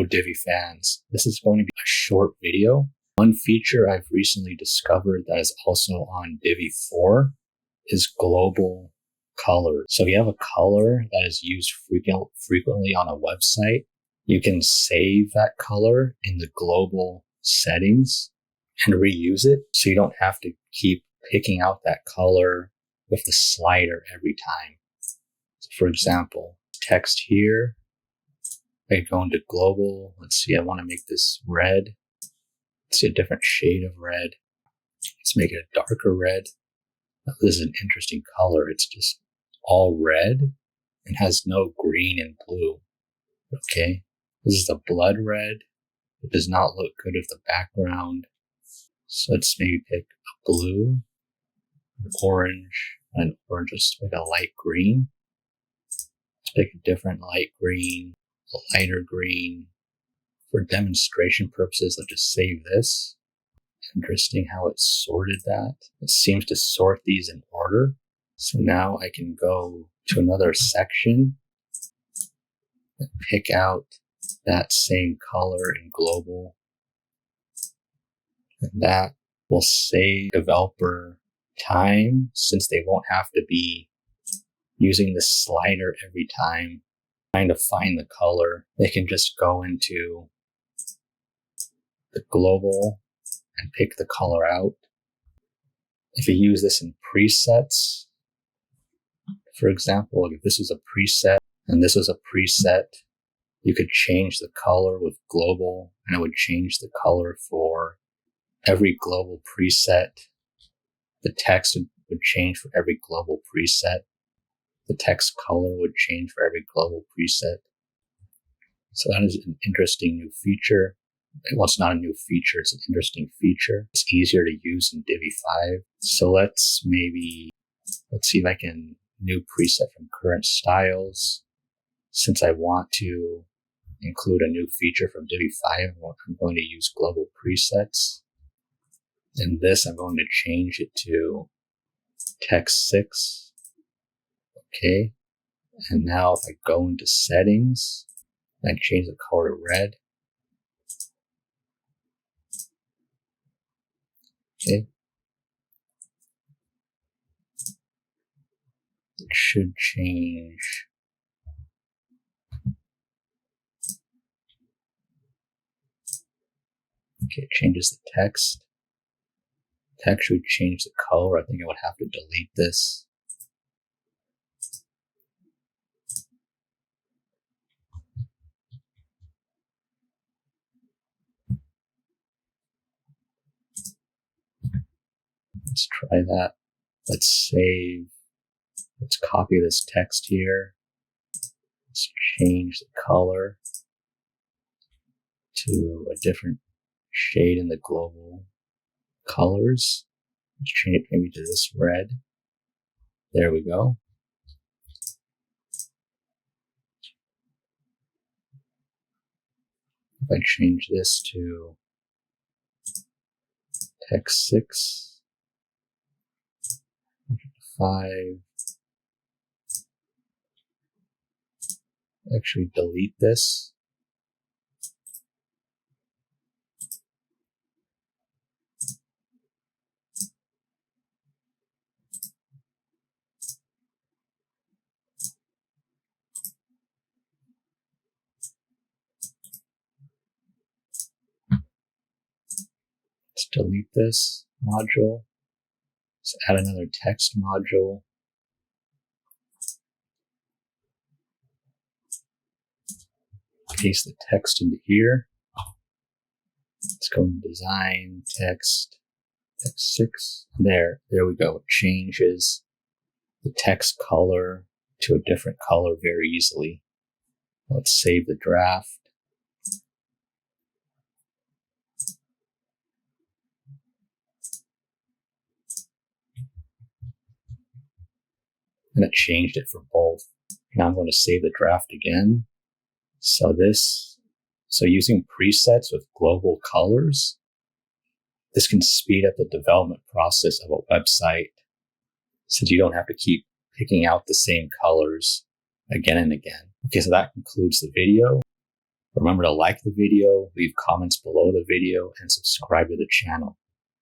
Divi fans, this is going to be a short video. One feature I've recently discovered that is also on Divi 4 is global color. So if you have a color that is used frequently on a website, you can save that color in the global settings and reuse it, so you don't have to keep picking out that color with the slider every time. So for example, text here, I go into global. Let's see, I want to make this red. Let's see a different shade of red. Let's make it a darker red. Now, this is an interesting color. It's just all red and has no green and blue. Okay, this is the blood red. It does not look good with the background. So let's maybe pick a blue, an orange, and orange is like a light green. Let's pick a different light green, a lighter green. For demonstration purposes, let's just save this. Interesting how it sorted that. It seems to sort these in order. So now I can go to another section and pick out that same color in global. And that will save developer time, since they won't have to be using the slider every time trying to find the color. They can just go into the global and pick the color out. If you use this in presets, for example, if this was a preset and this was a preset, you could change the color with global, and it would change the color for every global preset. The text would change for every global preset. The text color would change for every global preset. So that is an interesting new feature. Well, it's not a new feature, it's an interesting feature. It's easier to use in Divi 5. So let's see if I can new preset from current styles. Since I want to include a new feature from Divi 5, I'm going to use global presets. In this, I'm going to change it to text 6. Okay. And now if I go into settings, I change the color to red. Okay. It should change. Okay, it changes the text. Text should change the color. I think I would have to delete this. Let's try that. Let's save. Let's copy this text here. Let's change the color to a different shade in the global colors. Let's change it maybe to this red. There we go. If I change this to text 6, 5, actually delete this. Let's delete this module. Let's add another text module. Paste the text into here. Let's go into design, text 6. There we go. It changes the text color to a different color very easily. Let's save the draft. And it changed it for both. Now I'm going to save the draft again. So using presets with global colors, this can speed up the development process of a website, since you don't have to keep picking out the same colors again and again. Okay, so that concludes the video. Remember to like the video, leave comments below the video, and subscribe to the channel.